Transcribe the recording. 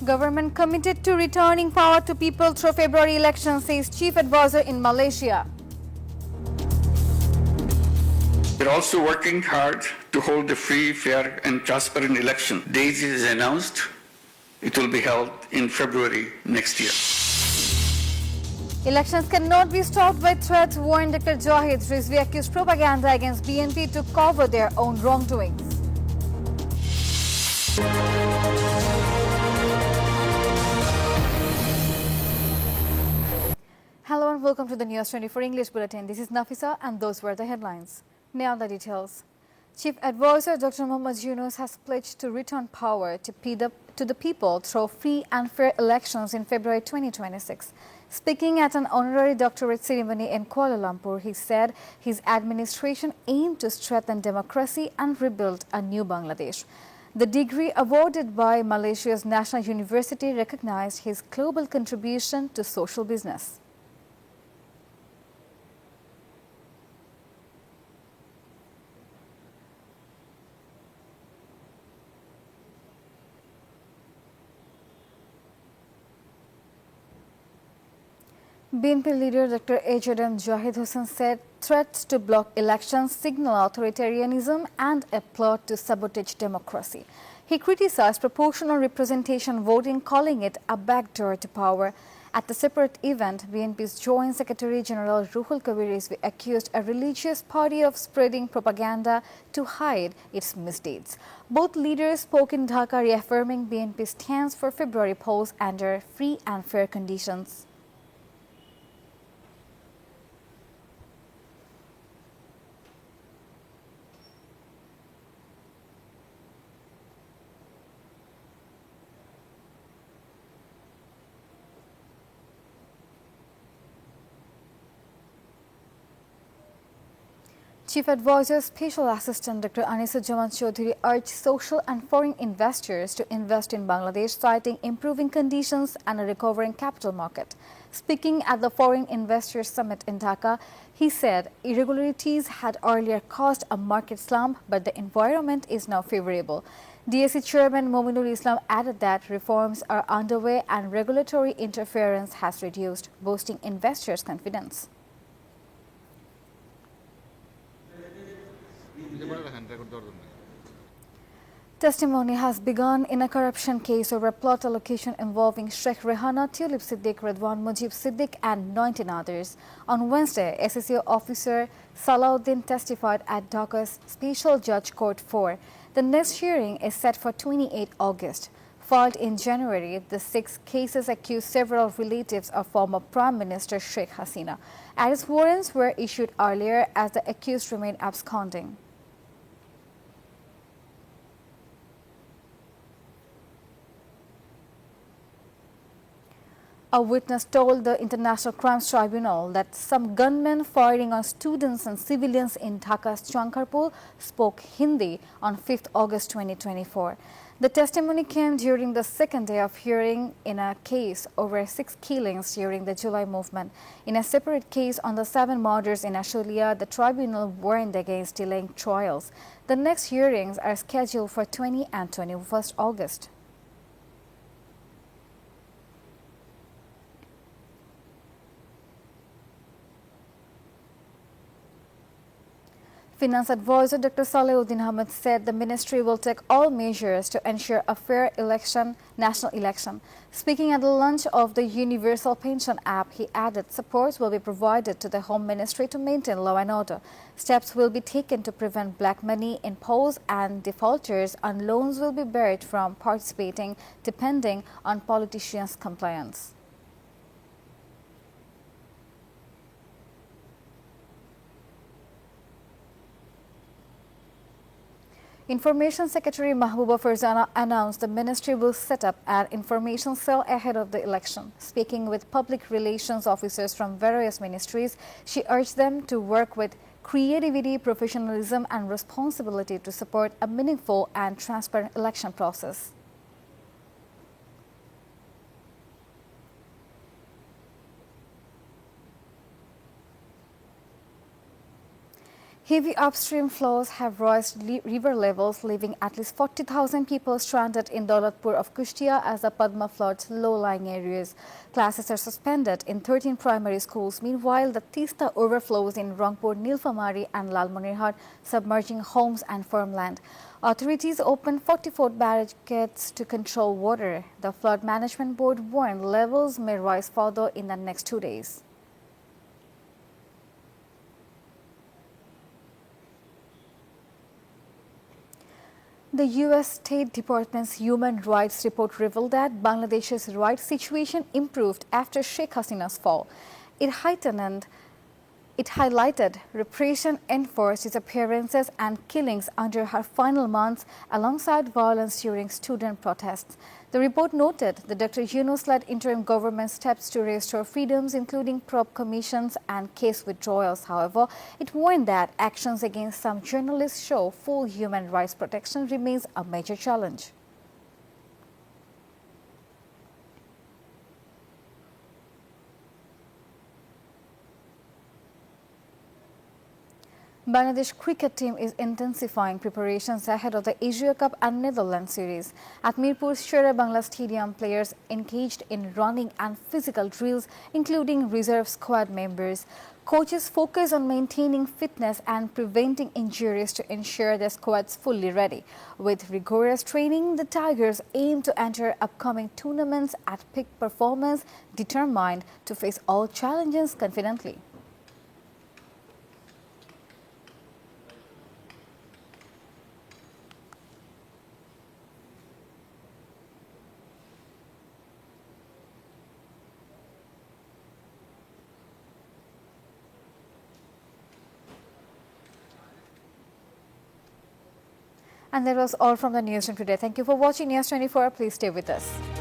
Government committed to returning power to people through February election, says chief advisor in Malaysia. We're also working hard to hold a free, fair and transparent election. Date is announced. It will be held in February next year. Elections cannot be stopped by threats, warned Dr. Jahid. Rizvi accused propaganda against BNP to cover their own wrongdoings. Hello and welcome to the News24 English Bulletin. This is Nafisa and those were the headlines. Now the details. Chief Advisor Dr. Mohammad Yunus has pledged to return power to the people through free and fair elections in February 2026. Speaking at an honorary doctorate ceremony in Kuala Lumpur, he said his administration aimed to strengthen democracy and rebuild a new Bangladesh. The degree awarded by Malaysia's National University recognized his global contribution to social business. BNP leader Dr. H.M. Jahid Hussain said threats to block elections signal authoritarianism and a plot to sabotage democracy. He criticized proportional representation voting, calling it a backdoor to power. At the separate event, BNP's Joint Secretary General Ruhul Kabir Rizvi accused a religious party of spreading propaganda to hide its misdeeds. Both leaders spoke in Dhaka, reaffirming BNP's stance for February polls under free and fair conditions. Chief Advisor Special Assistant Dr. Anisuzzaman Chaudhary urged social and foreign investors to invest in Bangladesh, citing improving conditions and a recovering capital market. Speaking at the Foreign Investors Summit in Dhaka, he said irregularities had earlier caused a market slump, but the environment is now favorable. DSE Chairman Mominul Islam added that reforms are underway and regulatory interference has reduced, boosting investors' confidence. Testimony has begun in a corruption case over plot allocation involving Sheikh Rehana, Tulip Siddiq, Redwan Mujib Siddiq and 19 others. On Wednesday, SSO officer Salahuddin testified at Dhaka's Special Judge Court 4. The next hearing is set for 28 August. Filed in January, the 6 cases accused several relatives of former Prime Minister Sheikh Hasina. Arrest warrants were issued earlier as the accused remained absconding. A witness told the International Crimes Tribunal that some gunmen firing on students and civilians in Dhaka's Chankarpur spoke Hindi on 5th August 2024. The testimony came during the second day of hearing in a case over 6 killings during the July movement. In a separate case on the 7 murders in Ashulia, the tribunal warned against delaying trials. The next hearings are scheduled for 20 and 21st August. Finance advisor Dr. Salahuddin Ahmed said the ministry will take all measures to ensure a fair national election. Speaking at the launch of the Universal Pension app, he added support will be provided to the Home Ministry to maintain law and order. Steps will be taken to prevent black money in polls, and defaulters on loans will be barred from participating depending on politicians' compliance. Information Secretary Mahbooba Farzana announced the ministry will set up an information cell ahead of the election. Speaking with public relations officers from various ministries, she urged them to work with creativity, professionalism and responsibility to support a meaningful and transparent election process. Heavy upstream flows have raised river levels, leaving at least 40,000 people stranded in Daulatpur of Kushtia as the Padma floods low-lying areas. Classes are suspended in 13 primary schools. Meanwhile, the Tista overflows in Rangpur, Nilphamari and Lalmonirhat, submerging homes and farmland. Authorities opened 44 barricades to control water. The Flood Management Board warned levels may rise further in the next 2 days. The U.S. State Department's Human Rights Report revealed that Bangladesh's rights situation improved after Sheikh Hasina's fall. It highlighted repression, enforced disappearances and killings under her final months alongside violence during student protests. The report noted the Dr. Yunus-led interim government steps to restore freedoms, including probe commissions and case withdrawals. However, it warned that actions against some journalists show full human rights protection remains a major challenge. Bangladesh cricket team is intensifying preparations ahead of the Asia Cup and Netherlands series. At Mirpur's Sher Bangla Stadium, players engaged in running and physical drills, including reserve squad members. Coaches focus on maintaining fitness and preventing injuries to ensure the squad's fully ready. With rigorous training, the Tigers aim to enter upcoming tournaments at peak performance, determined to face all challenges confidently. And that was all from the newsroom today. Thank you for watching News24. Please stay with us.